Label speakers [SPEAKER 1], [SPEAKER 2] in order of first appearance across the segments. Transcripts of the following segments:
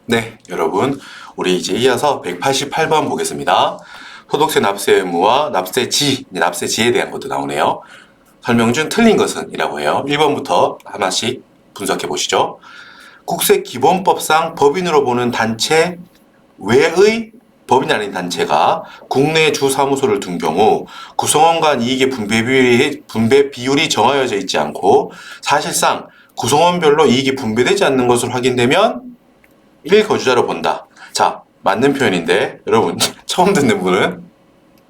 [SPEAKER 1] 네, 여러분, 우리 이제 이어서 188번 보겠습니다. 소득세 납세 의무와 납세지, 납세지에 대한 것도 나오네요. 설명 중 틀린 것은 이라고 해요. 1번부터 하나씩 분석해 보시죠. 국세기본법상 법인으로 보는 단체 외의 법인이 아닌 단체가 국내 주사무소를 둔 경우 구성원 간 이익의 분배 비율이 정하여져 있지 않고 사실상 구성원별로 이익이 분배되지 않는 것으로 확인되면 1거주자로 본다. 자, 맞는 표현인데 여러분 처음 듣는 분은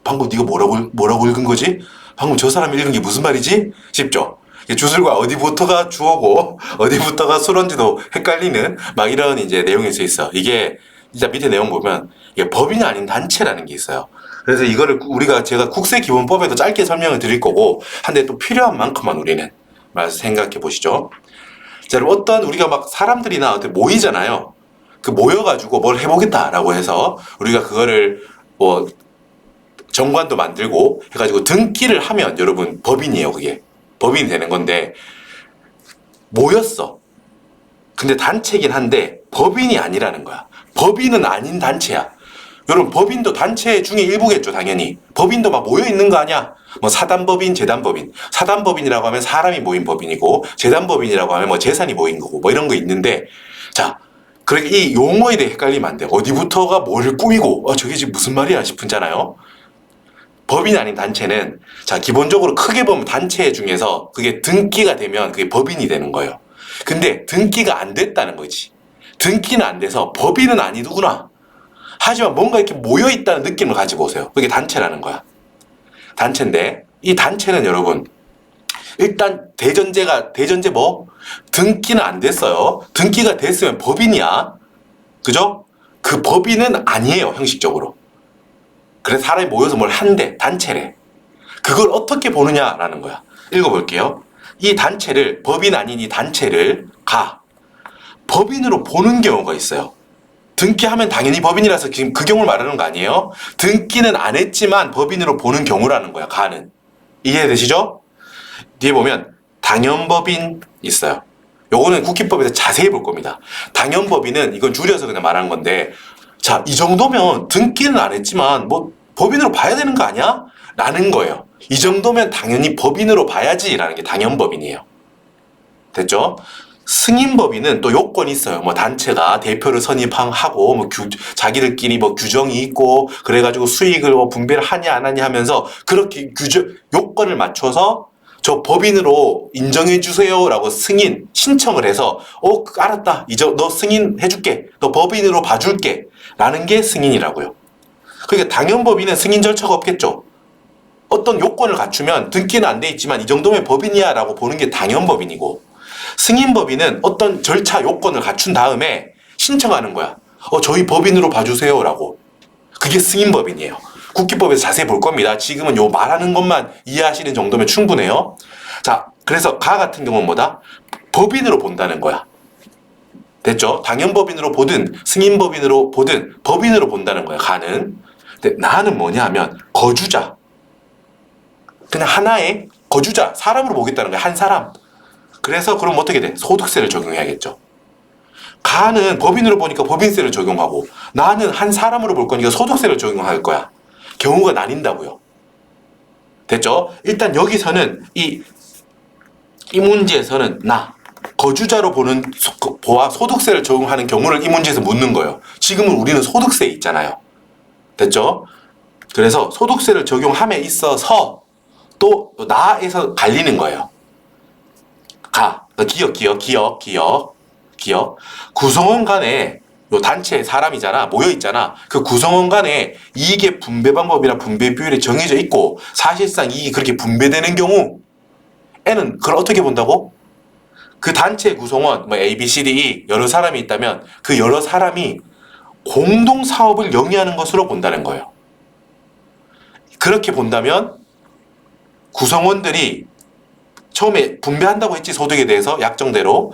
[SPEAKER 1] 방금 네가 뭐라고 읽은 거지? 방금 저 사람이 읽은 게 무슨 말이지? 싶죠? 주술과 어디부터가 주어고 어디부터가 수론지도 헷갈리는 막 이런 이제 내용이 써 있어. 이게 진짜 밑에 내용 보면 이게 법인이 아닌 단체라는 게 있어요. 그래서 이거를 제가 국세기본법에도 짧게 설명을 드릴 거고 한데 또 필요한 만큼만 우리는 생각해 보시죠. 자, 어떤 우리가 막 사람들이나 어떻게 모이잖아요. 그 모여가지고 뭘 해보겠다라고 해서 우리가 그거를 뭐 정관도 만들고 해가지고 등기를 하면 여러분 법인이에요. 그게 법인이 되는 건데 모였어. 근데 단체긴 한데 법인이 아니라는 거야. 법인은 아닌 단체야. 여러분 법인도 단체 중에 일부겠죠. 당연히 법인도 막 모여 있는 거 아니야. 뭐 사단법인, 재단법인. 사단법인이라고 하면 사람이 모인 법인이고 재단법인이라고 하면 뭐 재산이 모인 거고 뭐 이런 거 있는데 자, 그러니까 이 용어에 대해 헷갈리면 안 돼. 어디부터가 뭘 꾸미고 저게 지금 무슨 말이야 싶은잖아요. 법인이 아닌 단체는 자 기본적으로 크게 보면 단체 중에서 그게 등기가 되면 그게 법인이 되는 거예요. 근데 등기가 안 됐다는 거지. 등기는 안 돼서 법인은 아니구나. 하지만 뭔가 이렇게 모여있다는 느낌을 가지고 오세요. 그게 단체라는 거야. 단체인데 이 단체는 여러분 일단 대전제 뭐? 등기는 안 됐어요. 등기가 됐으면 법인이야. 그죠? 그 법인은 아니에요. 형식적으로. 그래서 사람이 모여서 뭘 한대. 단체래. 그걸 어떻게 보느냐라는 거야. 읽어볼게요. 이 단체를 법인 아닌 이 단체를 법인으로 보는 경우가 있어요. 등기하면 당연히 법인이라서 지금 그 경우를 말하는 거 아니에요? 등기는 안 했지만 법인으로 보는 경우라는 거야. 가는. 이해되시죠? 뒤에 보면 당연법인 있어요. 요거는 국기법에서 자세히 볼 겁니다. 당연법인은 이건 줄여서 그냥 말하는 건데 자, 이 정도면 등기는 안 했지만 뭐 법인으로 봐야 되는 거 아니야? 라는 거예요. 이 정도면 당연히 법인으로 봐야지 라는 게 당연법인이에요. 됐죠? 승인법인은 또 요건이 있어요. 뭐 단체가 대표를 선임하고 뭐 자기들끼리 뭐 규정이 있고 그래가지고 수익을 뭐 분배를 하냐 안 하냐 하면서 그렇게 요건을 맞춰서 저 법인으로 인정해 주세요라고 승인 신청을 해서 알았다. 너 승인해 줄게. 너 법인으로 봐줄게. 라는 게 승인이라고요. 그러니까 당연법인은 승인 절차가 없겠죠. 어떤 요건을 갖추면 등기는 안 돼 있지만 이 정도면 법인이야 라고 보는 게 당연법인이고 승인법인은 어떤 절차 요건을 갖춘 다음에 신청하는 거야. 저희 법인으로 봐주세요 라고. 그게 승인법인이에요. 국기법에서 자세히 볼 겁니다. 지금은 요 말하는 것만 이해하시는 정도면 충분해요. 자, 그래서 같은 경우는 뭐다? 법인으로 본다는 거야. 됐죠? 당연법인으로 보든 승인법인으로 보든 법인으로 본다는 거야. 가는. 근데 나는 뭐냐 하면 거주자. 그냥 하나의 거주자. 사람으로 보겠다는 거야. 한 사람. 그래서 그럼 어떻게 돼? 소득세를 적용해야겠죠. 가는 법인으로 보니까 법인세를 적용하고 나는 한 사람으로 볼 거니까 소득세를 적용할 거야. 경우가 나뉜다고요. 됐죠? 일단 여기서는 이 문제에서는 거주자로 보는 소득세를 적용하는 경우를 이 문제에서 묻는 거예요. 지금은 우리는 소득세 있잖아요. 됐죠? 그래서 소득세를 적용함에 있어서 또 나에서 갈리는 거예요. 기억. 구성원 간에 요 단체 사람이잖아. 모여있잖아. 그 구성원 간에 이익의 분배 방법이나 분배 비율이 정해져 있고 사실상 이익이 그렇게 분배되는 경우에는 그걸 어떻게 본다고? 그 단체 구성원 뭐 A, B, C, D, E 여러 사람이 있다면 그 여러 사람이 공동 사업을 영위하는 것으로 본다는 거예요. 그렇게 본다면 구성원들이 처음에 분배한다고 했지. 소득에 대해서 약속대로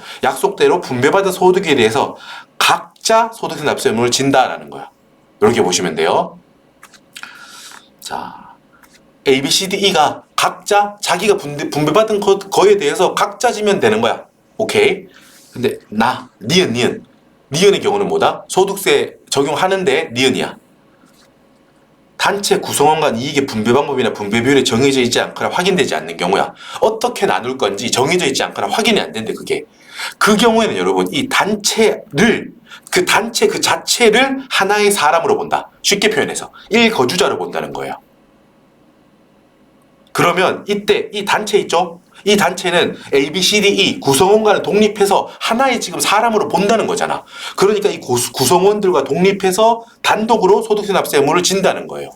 [SPEAKER 1] 분배받은 소득에 대해서 각자 소득세 납세 의무를 진다라는 거야. 이렇게 보시면 돼요. 자, A, B, C, D, E가 각자 자기가 분배받은 거에 대해서 각자 지면 되는 거야. 오케이. 근데 니은 니은의 경우는 뭐다? 소득세 적용하는데 니은이야. 단체 구성원 간 이익의 분배 방법이나 분배 비율이 정해져 있지 않거나 확인되지 않는 경우야. 어떻게 나눌 건지 정해져 있지 않거나 확인이 안 된대, 그게. 그 경우에는 여러분, 이 단체를, 그 단체 그 자체를 하나의 사람으로 본다. 쉽게 표현해서. 1거주자로 본다는 거예요. 그러면 이때 이 단체 있죠? 이 단체는 A, B, C, D, E 구성원과는 독립해서 하나의 지금 사람으로 본다는 거잖아. 그러니까 이 구성원들과 독립해서 단독으로 소득세 납세 의무를 진다는 거예요.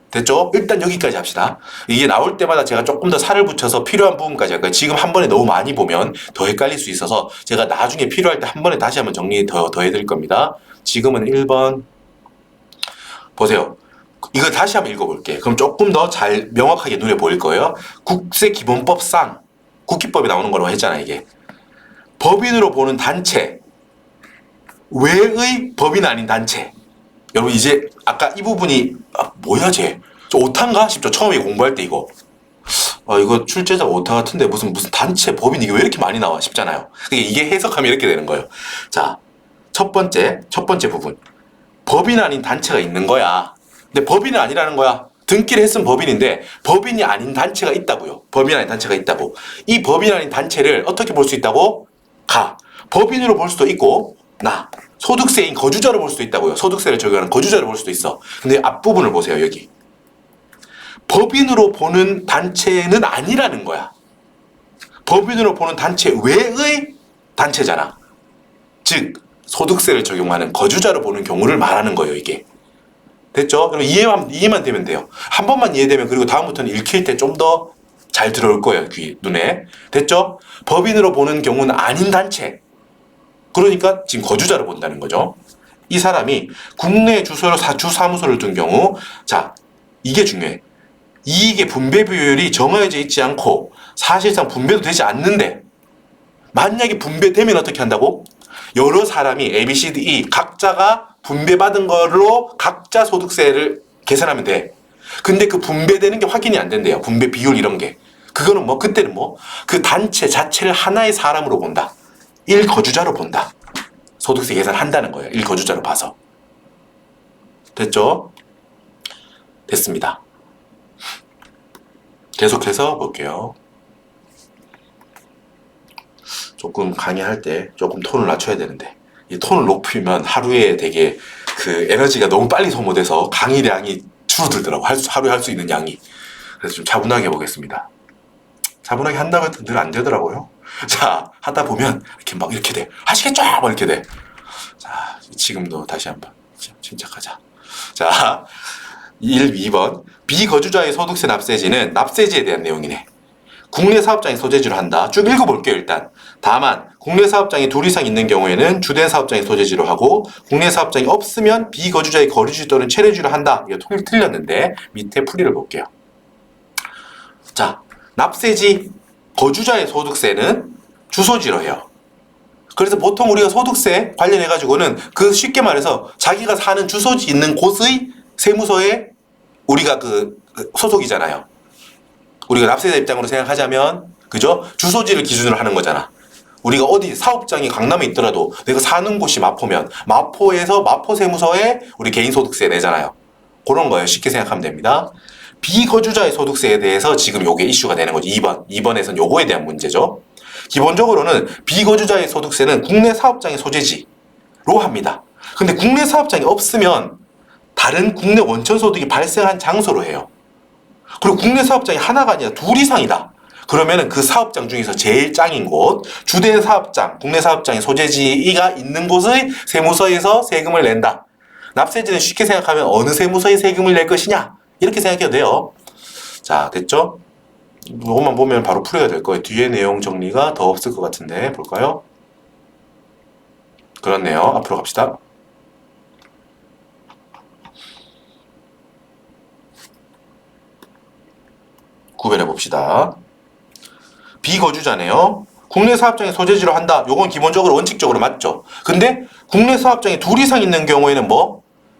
[SPEAKER 1] 됐죠? 일단 여기까지 합시다. 이게 나올 때마다 제가 조금 더 살을 붙여서 필요한 부분까지 할까요? 지금 한 번에 너무 많이 보면 더 헷갈릴 수 있어서 제가 나중에 필요할 때 한 번에 다시 한번 정리 더 해드릴 겁니다. 지금은 1번 보세요. 이거 다시 한번 읽어볼게. 그럼 조금 더 잘 명확하게 눈에 보일 거예요. 국세기본법상 국기법에 나오는 거라고 했잖아, 이게. 법인으로 보는 단체 외의 법인 아닌 단체. 여러분 이제 아까 이 부분이 뭐야 쟤? 저 오타인가 싶죠? 처음에 공부할 때 이거. 이거 출제자가 오타 같은데 무슨 단체 법인 이게 왜 이렇게 많이 나와 싶잖아요. 이게 해석하면 이렇게 되는 거예요. 자, 첫 번째 부분. 법인 아닌 단체가 있는 거야. 근데 법인은 아니라는 거야. 등기를 했으면 법인인데 법인이 아닌 단체가 있다고요. 법인 아닌 단체가 있다고. 이 법인 아닌 단체를 어떻게 볼 수 있다고? 법인으로 볼 수도 있고 소득세인 거주자로 볼 수도 있다고요. 소득세를 적용하는 거주자로 볼 수도 있어. 근데 앞부분을 보세요. 여기. 법인으로 보는 단체는 아니라는 거야. 법인으로 보는 단체 외의 단체잖아. 즉 소득세를 적용하는 거주자로 보는 경우를 말하는 거예요. 이게. 됐죠? 그럼 이해만 되면 돼요. 한 번만 이해되면 그리고 다음부터는 읽힐 때 좀 더 잘 들어올 거예요. 눈에. 됐죠? 법인으로 보는 경우는 아닌 단체. 그러니까 지금 거주자로 본다는 거죠. 이 사람이 국내 주소로 주사무소를 둔 경우, 자, 이게 중요해. 이익의 분배 비율이 정해져 있지 않고 사실상 분배도 되지 않는데 만약에 분배되면 어떻게 한다고? 여러 사람이 A, B, C, D, E 각자가 분배받은 걸로 각자 소득세를 계산하면 돼. 근데 그 분배되는 게 확인이 안 된대요. 분배 비율 이런 게. 그거는 그때는 그 단체 자체를 하나의 사람으로 본다. 1거주자로 본다. 소득세 계산한다는 거예요. 1거주자로 봐서. 됐죠? 됐습니다. 계속해서 볼게요. 조금 강의할 때 조금 톤을 낮춰야 되는데 이 톤을 높이면 하루에 되게 그 에너지가 너무 빨리 소모돼서 강의량이 줄어들더라고. 하루에 할 수 있는 양이. 그래서 좀 차분하게 해보겠습니다. 차분하게 한다고 해도 늘 안 되더라고요. 자, 하다 보면 이렇게 돼. 아시겠죠? 이렇게 돼. 자, 지금도 다시 한번 침착하자. 자, 2번. 비거주자의 소득세 납세지는 납세지에 대한 내용이네. 국내 사업장이 소재지로 한다. 쭉 읽어볼게요, 일단. 다만, 국내 사업장이 둘 이상 있는 경우에는 주된 사업장이 소재지로 하고, 국내 사업장이 없으면 비거주자의 거주지 또는 체류지로 한다. 이거 틀렸는데, 밑에 풀이를 볼게요. 자, 납세지, 거주자의 소득세는 주소지로 해요. 그래서 보통 우리가 소득세 관련해가지고는 그 쉽게 말해서 자기가 사는 주소지 있는 곳의 세무서에 우리가 그 소속이잖아요. 우리가 납세자 입장으로 생각하자면, 그죠? 주소지를 기준으로 하는 거잖아. 우리가 어디 사업장이 강남에 있더라도 내가 사는 곳이 마포면 마포에서 마포 세무서에 우리 개인 소득세 내잖아요. 그런 거예요. 쉽게 생각하면 됩니다. 비거주자의 소득세에 대해서 지금 요게 이슈가 되는 거죠. 2번에서는 요거에 대한 문제죠. 기본적으로는 비거주자의 소득세는 국내 사업장의 소재지로 합니다. 근데 국내 사업장이 없으면 다른 국내 원천 소득이 발생한 장소로 해요. 그리고 국내 사업장이 하나가 아니라 둘 이상이다. 그러면은 그 사업장 중에서 제일 짱인 곳, 주된 사업장, 국내 사업장의 소재지가 있는 곳의 세무서에서 세금을 낸다. 납세지는 쉽게 생각하면 어느 세무서에 세금을 낼 것이냐? 이렇게 생각해도 돼요. 자, 됐죠? 이것만 보면 바로 풀이가 될 거예요. 뒤에 내용 정리가 더 없을 것 같은데, 볼까요? 그렇네요. 앞으로 갑시다. 구별해 봅시다. 비거주자네요. 국내 사업장의 소재지로 한다. 요건 기본적으로 원칙적으로 맞죠. 근데 국내 사업장이 둘 이상 있는 경우에는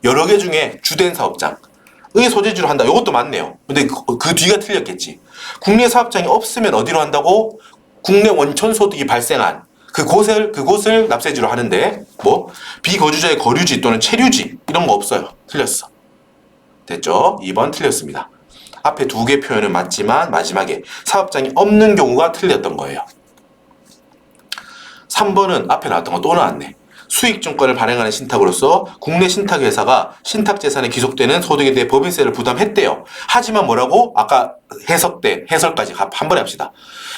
[SPEAKER 1] 여러 개 중에 주된 사업장의 소재지로 한다. 요것도 맞네요. 근데 그 뒤가 틀렸겠지. 국내 사업장이 없으면 어디로 한다고? 국내 원천 소득이 발생한 그곳을 납세지로 하는데 뭐 비거주자의 거류지 또는 체류지 이런 거 없어요. 틀렸어. 됐죠? 2번 틀렸습니다. 앞에 두 개 표현은 맞지만 마지막에 사업장이 없는 경우가 틀렸던 거예요. 3번은 앞에 나왔던 거 또 나왔네. 수익증권을 발행하는 신탁으로서 국내 신탁회사가 신탁재산에 귀속되는 소득에 대해 법인세를 부담했대요. 하지만 뭐라고? 아까 해설까지 한 번에 합시다.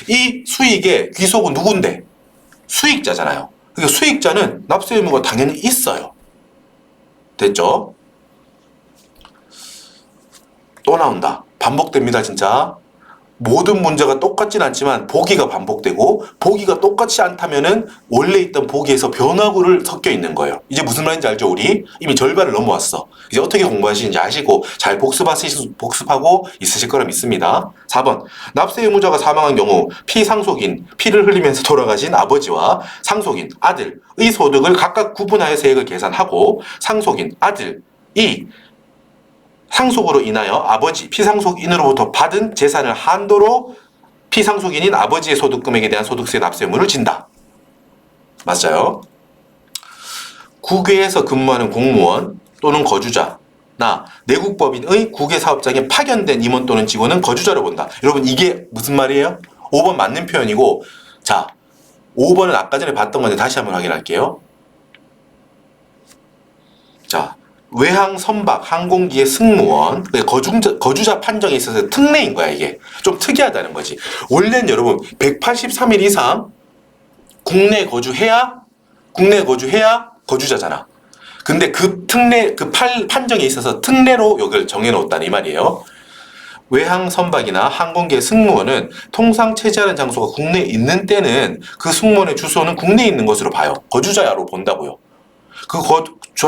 [SPEAKER 1] 이 수익의 귀속은 누군데? 수익자잖아요. 그러니까 수익자는 납세 의무가 당연히 있어요. 됐죠? 또 나온다. 반복됩니다, 진짜. 모든 문제가 똑같진 않지만 보기가 반복되고 보기가 똑같지 않다면은 원래 있던 보기에서 변화구를 섞여 있는 거예요. 이제 무슨 말인지 알죠? 우리 이미 절반을 넘어왔어. 이제 어떻게 공부하시는지 아시고 잘 복습하고 있으실 거라 믿습니다. 4번 납세 의무자가 사망한 경우 피상속인 피를 흘리면서 돌아가신 아버지와 상속인 아들의 소득을 각각 구분하여 세액을 계산하고 상속인 아들이 상속으로 인하여 아버지 피상속인으로부터 받은 재산을 한도로 피상속인인 아버지의 소득금액에 대한 소득세 납세 의무를 진다. 맞아요. 국외에서 근무하는 공무원 또는 거주자나 내국법인의 국외 사업장에 파견된 임원 또는 직원은 거주자로 본다. 여러분 이게 무슨 말이에요? 5번 맞는 표현이고 자 5번은 아까 전에 봤던 건데 다시 한번 확인할게요. 자 외항 선박 항공기의 승무원 거주자 판정에 있어서 특례인 거야. 이게 좀 특이하다는 거지. 원래는 여러분 183일 이상 국내에 거주해야 거주자잖아. 근데 그 판정에 있어서 특례로 여기를 정해놓았다는 이 말이에요. 외항 선박이나 항공기의 승무원은 통상 체제하는 장소가 국내에 있는 때는 그 승무원의 주소는 국내에 있는 것으로 봐요. 거주자로 본다고요. 그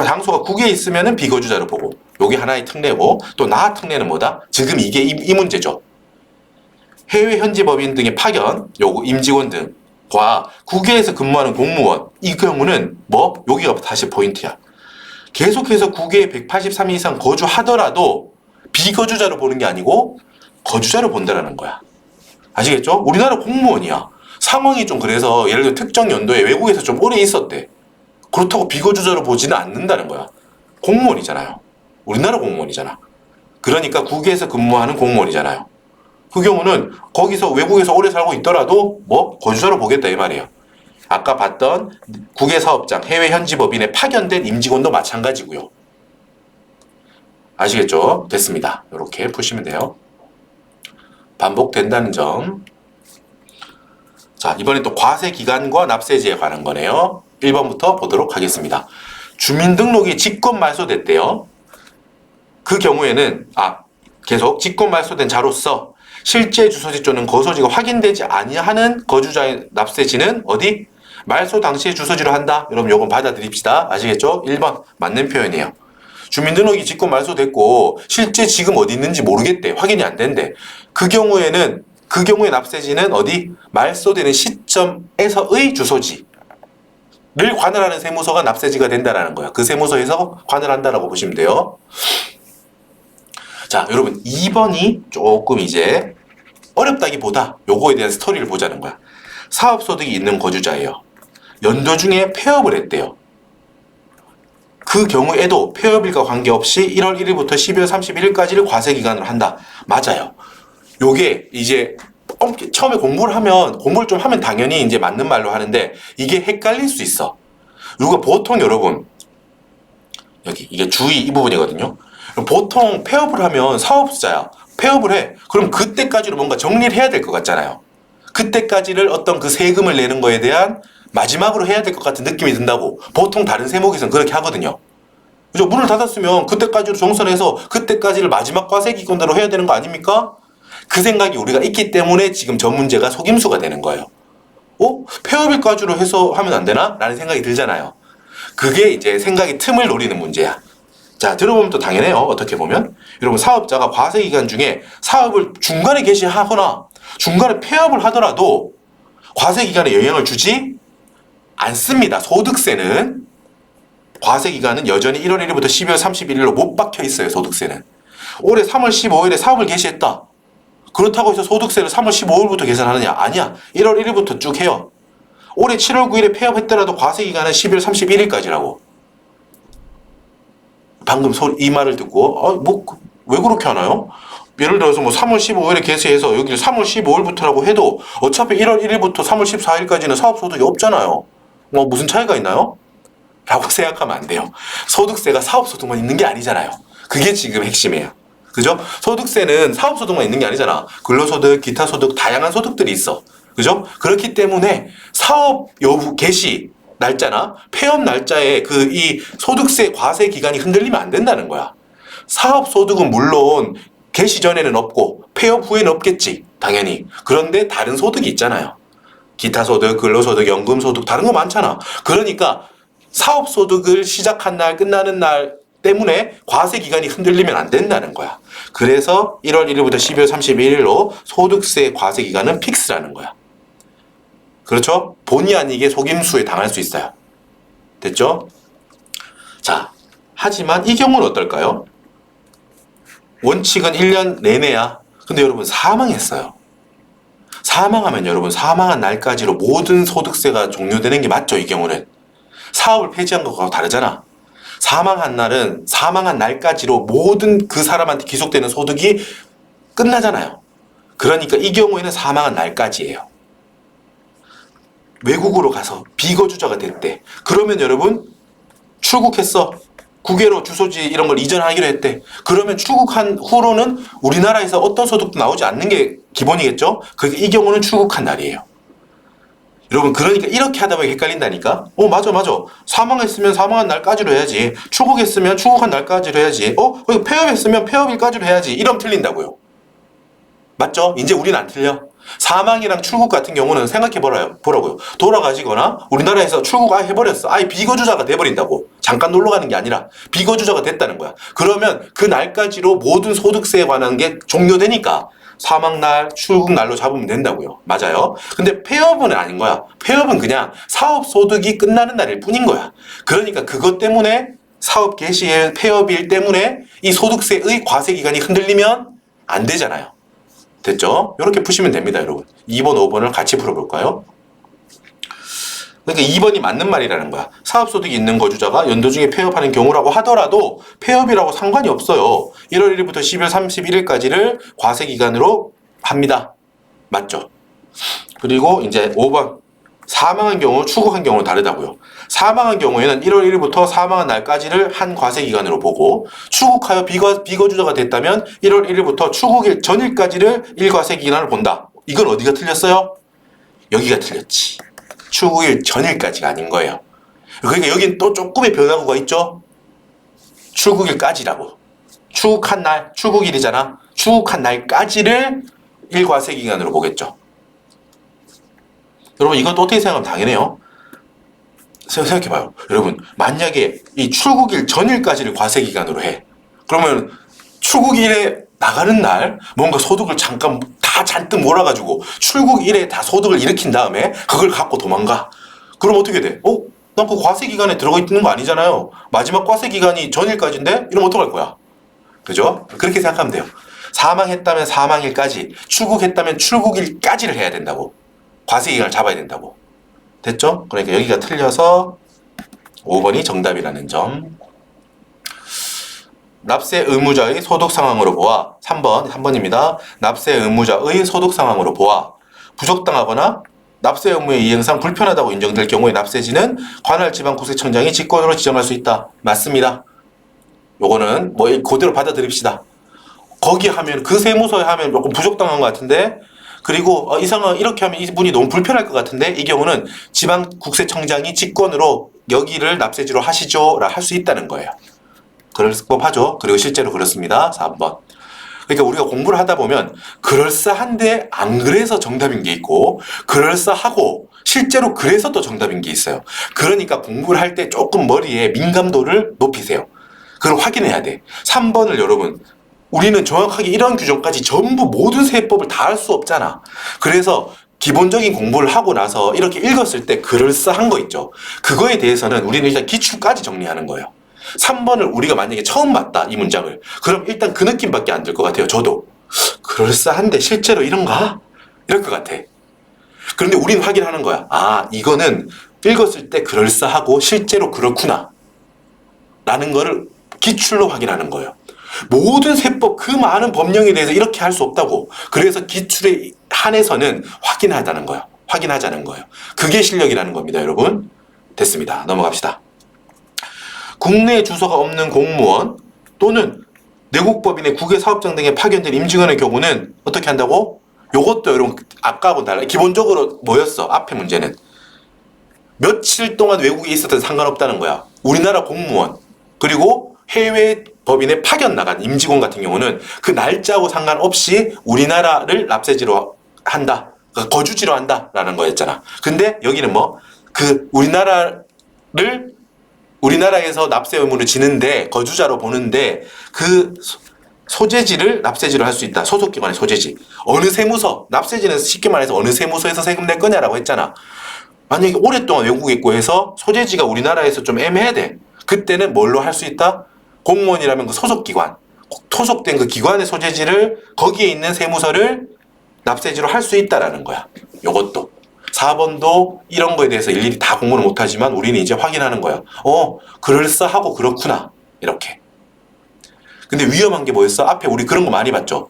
[SPEAKER 1] 장소가 국외에 있으면 비거주자로 보고 요게 하나의 특례고 또 나하 특례는 뭐다? 지금 이게 이 문제죠. 해외 현지 법인 등의 파견, 요거 임직원 등과 국외에서 근무하는 공무원 이 경우는 뭐? 여기가 다시 포인트야. 계속해서 국외에 183일 이상 거주하더라도 비거주자로 보는 게 아니고 거주자로 본다라는 거야. 아시겠죠? 우리나라 공무원이야. 상황이 좀 그래서 예를 들어 특정 연도에 외국에서 좀 오래 있었대. 그렇다고 비거주자로 보지는 않는다는 거야. 공무원이잖아요. 우리나라 공무원이잖아. 그러니까 국외에서 근무하는 공무원이잖아요. 그 경우는 거기서 외국에서 오래 살고 있더라도 뭐 거주자로 보겠다 이 말이에요. 아까 봤던 국외 사업장, 해외 현지 법인에 파견된 임직원도 마찬가지고요. 아시겠죠? 됐습니다. 이렇게 푸시면 돼요. 반복된다는 점. 자, 이번엔 또 과세기간과 납세지에 관한 거네요. 1번부터 보도록 하겠습니다. 주민등록이 직권 말소됐대요. 그 경우에는 계속 직권 말소된 자로서 실제 주소지 또는 거소지가 확인되지 아니하는 거주자의 납세지는 어디? 말소 당시의 주소지로 한다. 여러분 요건 받아들입시다. 아시겠죠? 1번 맞는 표현이에요. 주민등록이 직권 말소됐고 실제 지금 어디 있는지 모르겠대. 확인이 안 된대. 그 경우에 납세지는 어디? 말소되는 시점에서의 주소지를 관할하는 세무서가 납세지가 된다라는 거야. 그 세무서에서 관할한다라고 보시면 돼요. 자, 여러분 2번이 조금 이제 어렵다기보다 요거에 대한 스토리를 보자는 거야. 사업소득이 있는 거주자예요. 연도 중에 폐업을 했대요. 그 경우에도 폐업일과 관계없이 1월 1일부터 12월 31일까지를 과세기간으로 한다. 맞아요. 요게 이제 처음에 공부를 좀 하면 당연히 이제 맞는 말로 하는데 이게 헷갈릴 수 있어. 이거 보통 여러분 여기 이게 주의 이 부분이거든요. 보통 폐업을 하면 사업자야. 폐업을 해. 그럼 그때까지로 뭔가 정리를 해야 될 것 같잖아요. 그때까지를 어떤 그 세금을 내는 거에 대한 마지막으로 해야 될 것 같은 느낌이 든다고. 보통 다른 세목에서는 그렇게 하거든요. 그죠? 문을 닫았으면 그때까지로 정산해서 그때까지를 마지막 과세기간으로 해야 되는 거 아닙니까? 그 생각이 우리가 있기 때문에 지금 저 문제가 속임수가 되는 거예요. 폐업일까지로 해서 하면 안 되나? 라는 생각이 들잖아요. 그게 이제 생각의 틈을 노리는 문제야. 자, 들어보면 또 당연해요. 어떻게 보면. 여러분, 사업자가 과세기간 중에 사업을 중간에 개시하거나 중간에 폐업을 하더라도 과세기간에 영향을 주지 않습니다. 소득세는. 과세기간은 여전히 1월 1일부터 12월 31일로 못 박혀 있어요. 소득세는. 올해 3월 15일에 사업을 개시했다. 그렇다고 해서 소득세를 3월 15일부터 계산하느냐? 아니야. 1월 1일부터 쭉 해요. 올해 7월 9일에 폐업했더라도 과세기간은 12월 31일까지라고. 방금 이 말을 듣고 왜 그렇게 하나요? 예를 들어서 뭐 3월 15일에 개시해서 여기를 3월 15일부터라고 해도 어차피 1월 1일부터 3월 14일까지는 사업소득이 없잖아요. 무슨 차이가 있나요? 라고 생각하면 안 돼요. 소득세가 사업소득만 있는 게 아니잖아요. 그게 지금 핵심이에요. 그죠? 소득세는 사업소득만 있는 게 아니잖아. 근로소득, 기타소득, 다양한 소득들이 있어. 그죠? 그렇기 때문에 사업 여부 개시 날짜나 폐업 날짜에 이 소득세 과세 기간이 흔들리면 안 된다는 거야. 사업 소득은 물론 개시 전에는 없고 폐업 후에는 없겠지. 당연히. 그런데 다른 소득이 있잖아요. 기타 소득, 근로소득, 연금소득 다른 거 많잖아. 그러니까 사업 소득을 시작한 날, 끝나는 날 때문에 과세 기간이 흔들리면 안 된다는 거야. 그래서 1월 1일부터 12월 31일로 소득세 과세 기간은 픽스라는 거야. 그렇죠? 본의 아니게 속임수에 당할 수 있어요. 됐죠? 자, 하지만 이 경우는 어떨까요? 원칙은 1년 내내야. 근데 여러분 사망했어요. 사망하면 여러분 사망한 날까지로 모든 소득세가 종료되는 게 맞죠? 이 경우는. 사업을 폐지한 것과 다르잖아. 사망한 날은 사망한 날까지로 모든 그 사람한테 기속되는 소득이 끝나잖아요. 그러니까 이 경우에는 사망한 날까지예요. 외국으로 가서 비거주자가 됐대. 그러면 여러분 출국했어. 국외로 주소지 이런 걸 이전하기로 했대. 그러면 출국한 후로는 우리나라에서 어떤 소득도 나오지 않는 게 기본이겠죠? 그러니까 이 경우는 출국한 날이에요. 여러분 그러니까 이렇게 하다 보니 헷갈린다니까. 맞아. 사망했으면 사망한 날까지로 해야지. 출국했으면 출국한 날까지로 해야지. 폐업했으면 폐업일까지로 해야지. 이러면 틀린다고요. 맞죠? 이제 우리는 안 틀려. 사망이랑 출국 같은 경우는 생각해보라고요. 돌아가시거나 우리나라에서 출국 아예 해버렸어. 아예 비거주자가 돼버린다고. 잠깐 놀러 가는 게 아니라 비거주자가 됐다는 거야. 그러면 그 날까지로 모든 소득세에 관한 게 종료되니까 사망날, 출국날로 잡으면 된다고요. 맞아요. 근데 폐업은 아닌 거야. 폐업은 그냥 사업소득이 끝나는 날일 뿐인 거야. 그러니까 그것 때문에 사업 개시일, 폐업일 때문에 이 소득세의 과세기간이 흔들리면 안 되잖아요. 됐죠? 이렇게 푸시면 됩니다, 여러분. 2번, 5번을 같이 풀어볼까요? 그러니까 2번이 맞는 말이라는 거야. 사업소득이 있는 거주자가 연도 중에 폐업하는 경우라고 하더라도 폐업이라고 상관이 없어요. 1월 1일부터 12월 31일까지를 과세기간으로 합니다. 맞죠? 그리고 이제 5번. 사망한 경우, 출국한 경우는 다르다고요. 사망한 경우에는 1월 1일부터 사망한 날까지를 한 과세기간으로 보고 출국하여 비거주자가 됐다면 1월 1일부터 출국일 전일까지를 1과세기간으로 본다. 이건 어디가 틀렸어요? 여기가 틀렸지. 출국일 전일까지가 아닌 거예요. 그러니까 여긴 또 조금의 변화구가 있죠? 출국일까지라고. 출국한 날, 출국일이잖아. 출국한 날까지를 1과세기간으로 보겠죠. 여러분 이건 또 어떻게 생각하면 당연해요. 생각해봐요. 여러분 만약에 이 출국일 전일까지를 과세기간으로 해. 그러면 출국일에 나가는 날 뭔가 소득을 잠깐 다 잔뜩 몰아가지고 출국일에 다 소득을 일으킨 다음에 그걸 갖고 도망가. 그럼 어떻게 돼? 난 그 과세기간에 들어가 있는 거 아니잖아요. 마지막 과세기간이 전일까지인데? 이러면 어떡할 거야? 그죠? 그렇게 생각하면 돼요. 사망했다면 사망일까지, 출국했다면 출국일까지를 해야 된다고. 과세기간을 잡아야 된다고. 됐죠? 그러니까 여기가 틀려서 5번이 정답이라는 점. 납세 의무자의 소득 상황으로 보아. 3번입니다. 납세 의무자의 소득 상황으로 보아. 부적당하거나 납세 의무의 이행상 불편하다고 인정될 경우에 납세지는 관할 지방국세청장이 직권으로 지정할 수 있다. 맞습니다. 요거는 뭐 그대로 받아들입시다. 거기 하면 그 세무서에 하면 조금 부적당한 것 같은데, 그리고 이렇게 하면 이분이 너무 불편할 것 같은데, 이 경우는 지방국세청장이 직권으로 여기를 납세지로 하시죠 라 할 수 있다는 거예요. 그럴 법하죠. 그리고 실제로 그렇습니다. 4번. 그러니까 우리가 공부를 하다 보면 그럴싸한데 안 그래서 정답인 게 있고, 그럴싸하고 실제로 그래서 또 정답인 게 있어요. 그러니까 공부를 할 때 조금 머리에 민감도를 높이세요. 그걸 확인해야 돼. 3번을 여러분, 우리는 정확하게 이런 규정까지 전부 모든 세법을 다 할 수 없잖아. 그래서 기본적인 공부를 하고 나서 이렇게 읽었을 때 그럴싸한 거 있죠. 그거에 대해서는 우리는 일단 기출까지 정리하는 거예요. 3번을 우리가 만약에 처음 봤다, 이 문장을. 그럼 일단 그 느낌밖에 안 들 것 같아요. 저도. 그럴싸한데 실제로 이런가? 이럴 것 같아. 그런데 우리는 확인하는 거야. 아, 이거는 읽었을 때 그럴싸하고 실제로 그렇구나 라는 거를 기출로 확인하는 거예요. 모든 세법, 그 많은 법령에 대해서 이렇게 할 수 없다고. 그래서 기출에 한해서는 확인하자는 거예요. 확인하자는 거예요. 그게 실력이라는 겁니다, 여러분. 됐습니다. 넘어갑시다. 국내 주소가 없는 공무원 또는 내국법인의 국외사업장 등에 파견된 임직원의 경우는 어떻게 한다고? 요것도 여러분 아까하고는 달라요. 기본적으로 뭐였어? 앞에 문제는 며칠 동안 외국에 있었던 상관없다는 거야. 우리나라 공무원 그리고 해외 법인에 파견 나간 임직원 같은 경우는 그 날짜하고 상관없이 우리나라를 납세지로 한다. 그러니까 거주지로 한다라는 거였잖아. 근데 여기는 뭐 그 우리나라에서 납세 의무를 지는데 거주자로 보는데 그 소재지를 납세지로 할 수 있다. 소속기관의 소재지. 어느 세무서, 납세지는 쉽게 말해서 어느 세무서에서 세금 낼 거냐라고 했잖아. 만약에 오랫동안 외국에 있고 해서 소재지가 우리나라에서 좀 애매해 돼. 그때는 뭘로 할 수 있다? 공무원이라면 그 소속기관, 소속된 그 기관의 소재지를 거기에 있는 세무서를 납세지로 할 수 있다라는 거야. 요것도. 4번도 이런 거에 대해서 일일이 다 공부를 못하지만 우리는 이제 확인하는 거야. 그럴싸하고 그렇구나. 이렇게. 근데 위험한 게 뭐였어? 앞에 우리 그런 거 많이 봤죠?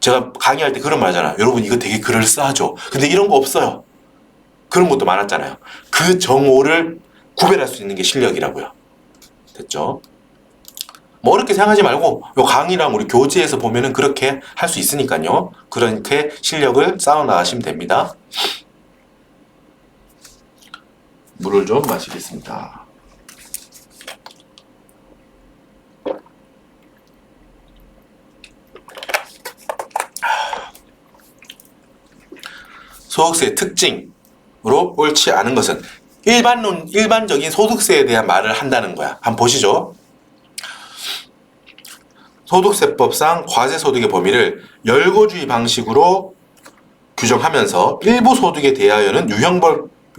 [SPEAKER 1] 제가 강의할 때 그런 말 하잖아. 여러분 이거 되게 그럴싸하죠? 근데 이런 거 없어요. 그런 것도 많았잖아요. 그 정오를 구별할 수 있는 게 실력이라고요. 됐죠? 뭐 어렵게 생각하지 말고 요 강의랑 우리 교재에서 보면은 그렇게 할 수 있으니까요. 그렇게 실력을 쌓아 나가시면 됩니다. 물을 좀 마시겠습니다. 소득세의 특징으로 옳지 않은 것은 일반적인 소득세에 대한 말을 한다는 거야. 한번 보시죠. 소득세법상 과세소득의 범위를 열거주의 방식으로 규정하면서 일부 소득에 대하여는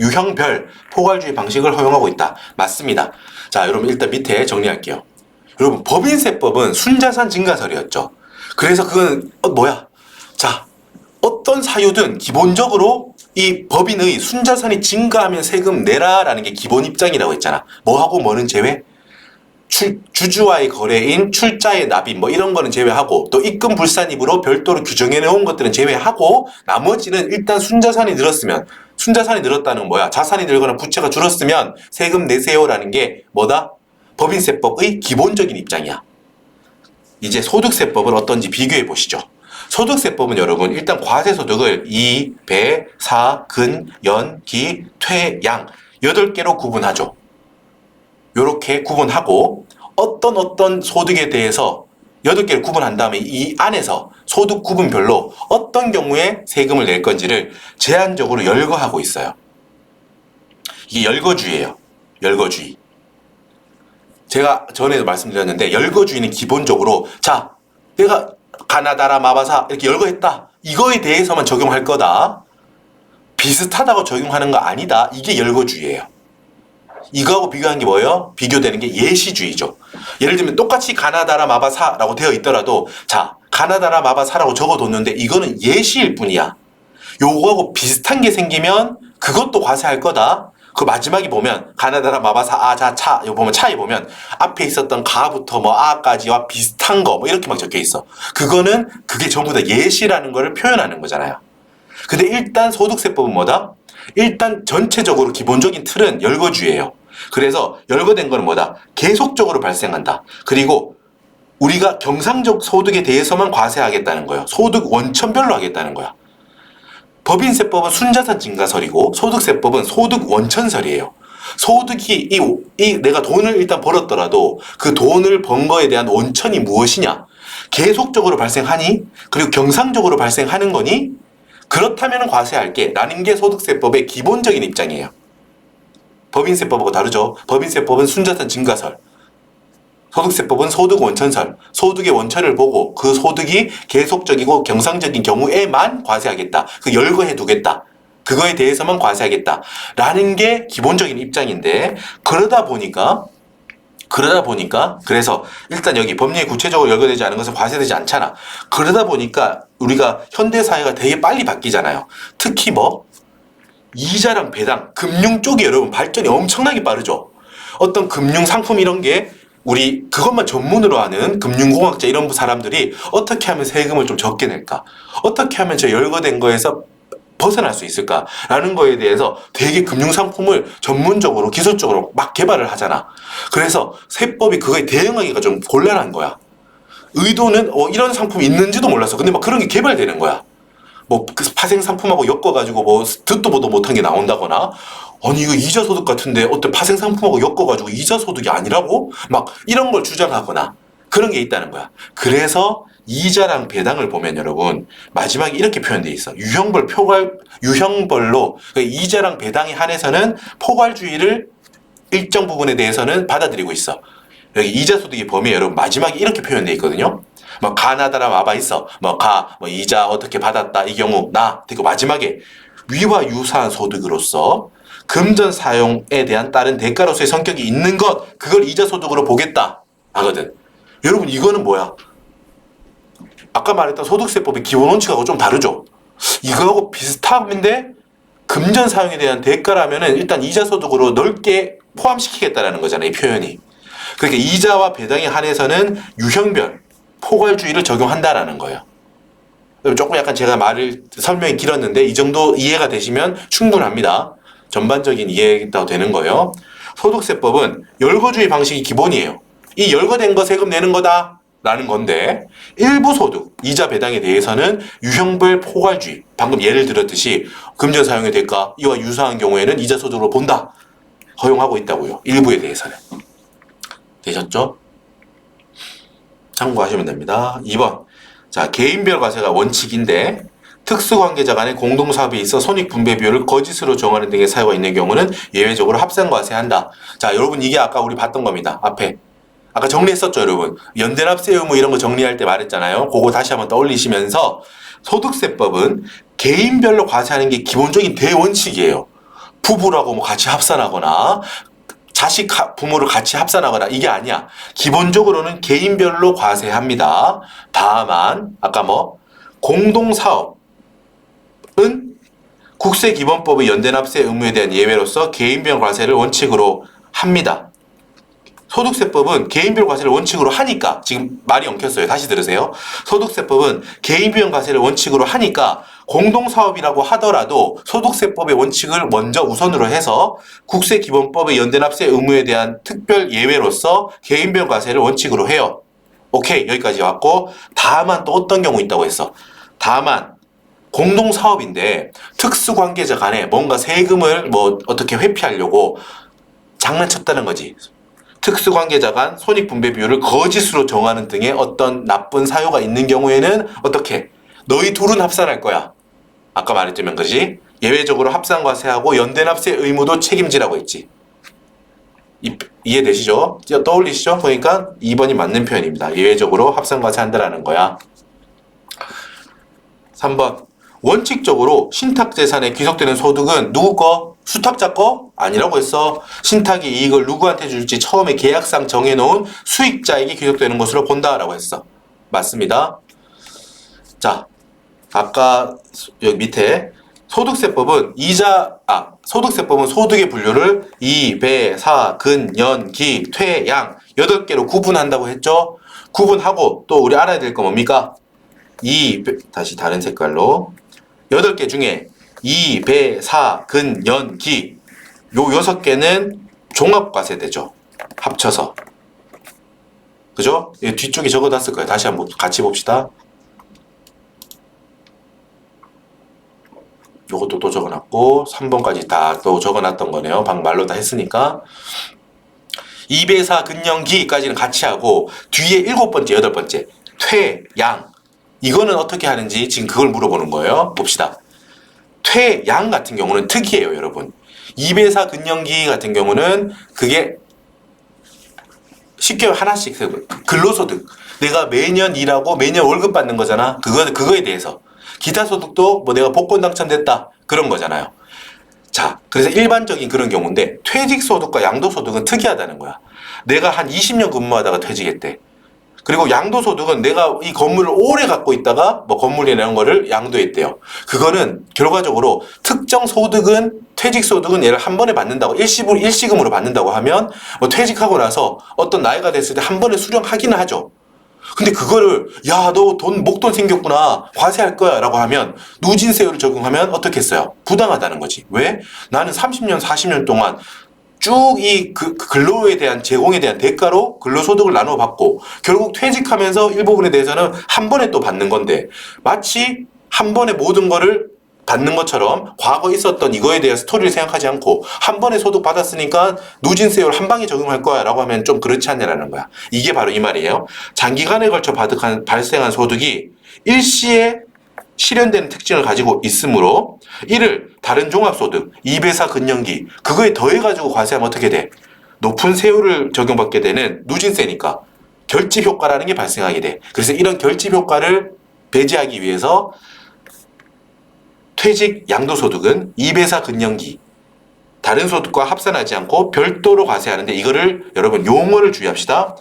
[SPEAKER 1] 유형별 포괄주의 방식을 허용하고 있다. 맞습니다. 자, 여러분 일단 밑에 정리할게요. 여러분 법인세법은 순자산 증가설이었죠. 그래서 그건 뭐야? 자, 어떤 사유든 기본적으로 이 법인의 순자산이 증가하면 세금 내라라는 게 기본 입장이라고 했잖아. 뭐하고 뭐는 제외? 주주와의 거래인 출자의 납입 뭐 이런 거는 제외하고 또 입금 불산입으로 별도로 규정해 놓은 것들은 제외하고 나머지는 일단 순자산이 늘었다는 건 뭐야? 자산이 늘거나 부채가 줄었으면 세금 내세요라는 게 뭐다? 법인세법의 기본적인 입장이야. 이제 소득세법은 어떤지 비교해 보시죠. 소득세법은 여러분 일단 과세소득을 이, 배, 사, 근, 연, 기, 퇴, 양 8개로 구분하죠. 요렇게 구분하고 어떤 소득에 대해서 8개를 구분한 다음에 이 안에서 소득 구분별로 어떤 경우에 세금을 낼 건지를 제한적으로 열거하고 있어요. 이게 열거주의예요. 열거주의. 제가 전에도 말씀드렸는데 열거주의는 기본적으로 자, 내가 가나다라 마바사 이렇게 열거했다. 이거에 대해서만 적용할 거다. 비슷하다고 적용하는 거 아니다. 이게 열거주의예요. 이거하고 비교한 게 뭐예요? 비교되는 게 예시주의죠. 예를 들면 똑같이 가나다라 마바사라고 되어 있더라도 자, 가나다라 마바사라고 적어뒀는데 이거는 예시일 뿐이야. 요거하고 비슷한 게 생기면 그것도 과세할 거다. 그 마지막에 보면 가나다라 마바사 아자 차 이거 보면 차에 보면 앞에 있었던 가부터 뭐 아까지와 비슷한 거 뭐 이렇게 막 적혀 있어. 그게 전부 다 예시라는 거를 표현하는 거잖아요. 근데 일단 소득세법은 뭐다? 일단 전체적으로 기본적인 틀은 열거주의예요. 그래서 열거된 거는 뭐다? 계속적으로 발생한다. 그리고 우리가 경상적 소득에 대해서만 과세하겠다는 거예요. 소득 원천별로 하겠다는 거야. 법인세법은 순자산 증가설이고 소득세법은 소득 원천설이에요. 소득이 내가 돈을 일단 벌었더라도 그 돈을 번 거에 대한 원천이 무엇이냐? 계속적으로 발생하니? 그리고 경상적으로 발생하는 거니? 그렇다면 과세할게 라는 게 소득세법의 기본적인 입장이에요. 법인세법하고 다르죠. 법인세법은 순자산 증가설, 소득세법은 소득 원천설, 소득의 원천을 보고 그 소득이 계속적이고 경상적인 경우에만 과세하겠다. 그 열거해 두겠다. 그거에 대해서만 과세하겠다. 라는 게 기본적인 입장인데 그러다 보니까 그래서 일단 여기 법령이 구체적으로 열거되지 않은 것은 과세되지 않잖아. 그러다 보니까 우리가 현대사회가 되게 빨리 바뀌잖아요. 특히 뭐 이자랑 배당, 금융 쪽이 여러분 발전이 엄청나게 빠르죠. 어떤 금융 상품 이런 게 우리 그것만 전문으로 하는 금융공학자 이런 사람들이 어떻게 하면 세금을 좀 적게 낼까? 어떻게 하면 저 열거된 거에서 벗어날 수 있을까라는 거에 대해서 되게 금융상품을 전문적으로 기술적으로 막 개발을 하잖아. 그래서 세법이 그거에 대응하기가 좀 곤란한 거야. 의도는 이런 상품이 있는지도 몰랐어. 근데 막 그런 게 개발되는 거야. 뭐 그 파생 상품하고 엮어가지고 뭐 듣도 보도 못한 게 나온다거나, 아니 이거 이자 소득 같은데 어떤 파생 상품하고 엮어가지고 이자 소득이 아니라고 막 이런 걸 주장하거나 그런 게 있다는 거야. 그래서 이자랑 배당을 보면 여러분 마지막에 이렇게 표현돼 있어. 유형별로 그러니까 이자랑 배당에 한해서는 포괄주의를 일정 부분에 대해서는 받아들이고 있어. 여기 이자 소득의 범위 여러분 마지막에 이렇게 표현돼 있거든요. 뭐 가나다라 와봐 있어. 뭐 이자 어떻게 받았다 이 경우 나. 그리고 마지막에 위와 유사한 소득으로서 금전 사용에 대한 다른 대가로서의 성격이 있는 것 그걸 이자 소득으로 보겠다 하거든. 여러분 이거는 뭐야? 아까 말했던 소득세법의 기본 원칙하고 좀 다르죠? 이거하고 비슷한데 금전 사용에 대한 대가라면은 일단 이자 소득으로 넓게 포함시키겠다라는 거잖아요, 이 표현이. 그러니까 이자와 배당에 한해서는 유형별 포괄주의를 적용한다라는 거예요. 조금 약간 제가 설명이 길었는데 이 정도 이해가 되시면 충분합니다. 전반적인 이해가 되는 거예요. 소득세법은 열거주의 방식이 기본이에요. 이 열거된 거 세금 내는 거다 라는 건데 일부 소득, 이자 배당에 대해서는 유형별 포괄주의, 방금 예를 들었듯이 금전 사용의 대가 이와 유사한 경우에는 이자 소득으로 본다. 허용하고 있다고요. 일부에 대해서는. 되셨죠? 참고하시면 됩니다. 2번. 자, 개인별 과세가 원칙인데 특수관계자 간의 공동사업에 있어 손익분배 비율을 거짓으로 정하는 등의 사유가 있는 경우는 예외적으로 합산과세한다. 자, 여러분 이게 아까 우리 봤던 겁니다. 앞에. 아까 정리했었죠, 여러분. 연대납세 의무 이런 거 정리할 때 말했잖아요. 그거 다시 한번 떠올리시면서 소득세법은 개인별로 과세하는 게 기본적인 대원칙이에요. 부부라고 뭐 같이 합산하거나 자식 부모를 같이 합산하거나 이게 아니야. 기본적으로는 개인별로 과세합니다. 다만 아까 공동사업은 국세기본법의 연대납세 의무에 대한 예외로서 개인별 과세를 원칙으로 합니다. 소득세법은 개인별 과세를 원칙으로 하니까 지금 말이 엉켰어요. 다시 들으세요. 소득세법은 개인별 과세를 원칙으로 하니까 공동사업이라고 하더라도 소득세법의 원칙을 먼저 우선으로 해서 국세기본법의 연대납세 의무에 대한 특별 예외로서 개인별 과세를 원칙으로 해요. 오케이, 여기까지 왔고 다만 또 어떤 경우 있다고 했어. 다만 공동사업인데 특수관계자 간에 뭔가 세금을 어떻게 회피하려고 장난쳤다는 거지. 특수관계자 간 손익분배 비율을 거짓으로 정하는 등의 어떤 나쁜 사유가 있는 경우에는 어떻게? 너희 둘은 합산할 거야. 아까 말했지만 그지? 예외적으로 합산과세하고 연대납세 의무도 책임지라고 했지. 이해되시죠? 떠올리시죠? 그러니까 2번이 맞는 표현입니다. 예외적으로 합산과세한다라는 거야. 3번. 원칙적으로 신탁재산에 귀속되는 소득은 누구 거? 수탁자 거? 아니라고 했어. 신탁의 이익을 누구한테 줄지 처음에 계약상 정해놓은 수익자에게 귀속되는 것으로 본다라고 했어. 맞습니다. 자, 아까 여기 밑에 소득세법은 소득세법은 소득의 분류를 이, 배, 사, 근, 연, 기, 퇴, 양 8개로 구분한다고 했죠. 구분하고 또 우리 알아야 될 거 뭡니까? 다시 다른 색깔로 8개 중에 이, 배, 사, 근, 연, 기 요 6개는 종합과세되죠. 합쳐서. 그죠? 뒤쪽에 적어놨을 거예요. 다시 한번 같이 봅시다. 요것도 또 적어놨고 3번까지 다 또 적어놨던 거네요. 방금 말로 다 했으니까. 2배, 사, 근, 연, 기까지는 같이 하고 뒤에 7번째, 8번째 퇴, 양 이거는 어떻게 하는지 지금 그걸 물어보는 거예요. 봅시다. 퇴, 양 같은 경우는 특이해요, 여러분. 2배사 근연기 같은 경우는 그게 쉽게 하나씩 근로소득. 내가 매년 일하고 매년 월급 받는 거잖아. 그거에 대해서. 기타 소득도 내가 복권 당첨됐다. 그런 거잖아요. 자, 그래서 일반적인 그런 경우인데 퇴직소득과 양도소득은 특이하다는 거야. 내가 한 20년 근무하다가 퇴직했대. 그리고 양도소득은 내가 이 건물을 오래 갖고 있다가 뭐 건물이나 이런 거를 양도했대요. 그거는 결과적으로 특정 소득은 퇴직소득은 얘를 한 번에 받는다고 일시금으로 받는다고 하면 뭐 퇴직하고 나서 어떤 나이가 됐을 때 한 번에 수령하기는 하죠. 근데 그거를 야, 너 목돈 생겼구나, 과세할 거야 라고 하면 누진세율을 적용하면 어떻겠어요? 부당하다는 거지. 왜? 나는 30년 40년 동안 쭉 이 근로에 대한 제공에 대한 대가로 근로소득을 나눠 받고 결국 퇴직하면서 일부분에 대해서는 한 번에 또 받는 건데, 마치 한 번에 모든 거를 받는 것처럼 과거 있었던 이거에 대한 스토리를 생각하지 않고 한 번에 소득 받았으니까 누진세율 한 방에 적용할 거야 라고 하면 좀 그렇지 않냐라는 거야. 이게 바로 이 말이에요. 장기간에 걸쳐 발생한 소득이 일시에 실현되는 특징을 가지고 있으므로 이를 다른 종합소득, 2배사 근년기 그거에 더해가지고 과세하면 어떻게 돼? 높은 세율을 적용받게 되는 누진세니까 결집 효과라는 게 발생하게 돼. 그래서 이런 결집 효과를 배제하기 위해서 퇴직 양도소득은 2배사 근년기 다른 소득과 합산하지 않고 별도로 과세하는데, 이거를 여러분 용어를 주의합시다.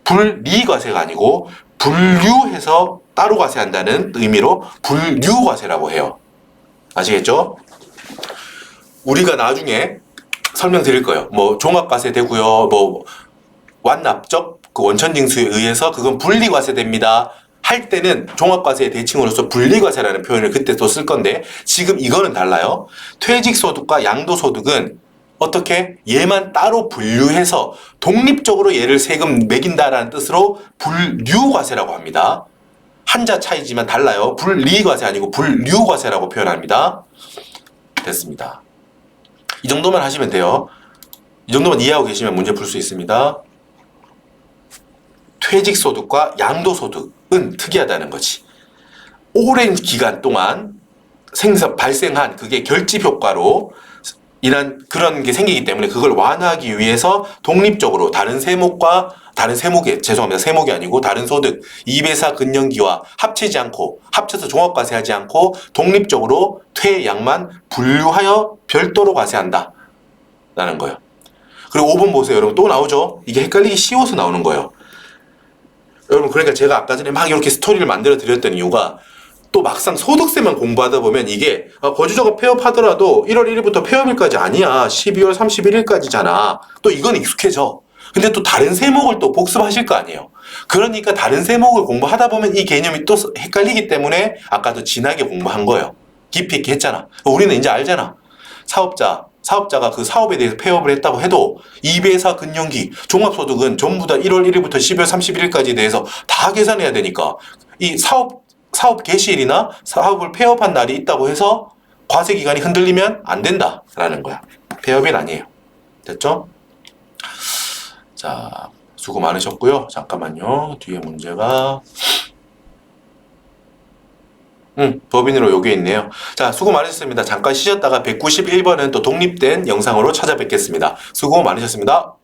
[SPEAKER 1] 분리과세가 아니고 분류해서 따로 과세한다는 의미로 분류과세라고 해요. 아시겠죠? 우리가 나중에 설명드릴 거예요. 뭐 종합과세 되고요. 뭐 완납적 그 원천징수에 의해서 그건 분리과세됩니다 할 때는 종합과세의 대칭으로서 분리과세라는 표현을 그때 또 쓸 건데, 지금 이거는 달라요. 퇴직소득과 양도소득은 어떻게? 얘만 따로 분류해서 독립적으로 얘를 세금 매긴다라는 뜻으로 분류과세라고 합니다. 한자 차이지만 달라요. 분리과세 아니고 분류과세라고 표현합니다. 됐습니다. 이 정도만 하시면 돼요. 이 정도만 이해하고 계시면 문제 풀 수 있습니다. 퇴직소득과 양도소득은 특이하다는 거지. 오랜 기간 동안 발생한 그게 결집 효과로 인한 그런 게 생기기 때문에 그걸 완화하기 위해서 독립적으로 다른 세목에, 죄송합니다, 세목이 아니고 다른 소득 2배사 근년기와 합치지 않고, 합쳐서 종합과세하지 않고 독립적으로 퇴양만 분류하여 별도로 과세한다 라는 거예요. 그리고 5번 보세요. 여러분 또 나오죠? 이게 헷갈리기 쉬워서 나오는 거예요. 여러분, 그러니까 제가 아까 전에 막 이렇게 스토리를 만들어 드렸던 이유가, 또 막상 소득세만 공부하다 보면 이게 거주자가 폐업하더라도 1월 1일부터 폐업일까지 아니야, 12월 31일까지잖아, 또 이건 익숙해져. 근데 또 다른 세목을 또 복습하실 거 아니에요. 그러니까 다른 세목을 공부하다 보면 이 개념이 또 헷갈리기 때문에 아까도 진하게 공부한 거예요. 깊이 있게 했잖아. 우리는 이제 알잖아. 사업자가 그 사업에 대해서 폐업을 했다고 해도 2배사 근년기, 종합소득은 전부 다 1월 1일부터 12월 31일까지에 대해서 다 계산해야 되니까, 이 사업 개시일이나 사업을 폐업한 날이 있다고 해서 과세 기간이 흔들리면 안 된다라는 거야. 폐업일 아니에요. 됐죠? 자, 수고 많으셨고요. 잠깐만요. 뒤에 문제가 법인으로 요게 있네요. 자, 수고 많으셨습니다. 잠깐 쉬셨다가 191번은 또 독립된 영상으로 찾아뵙겠습니다. 수고 많으셨습니다.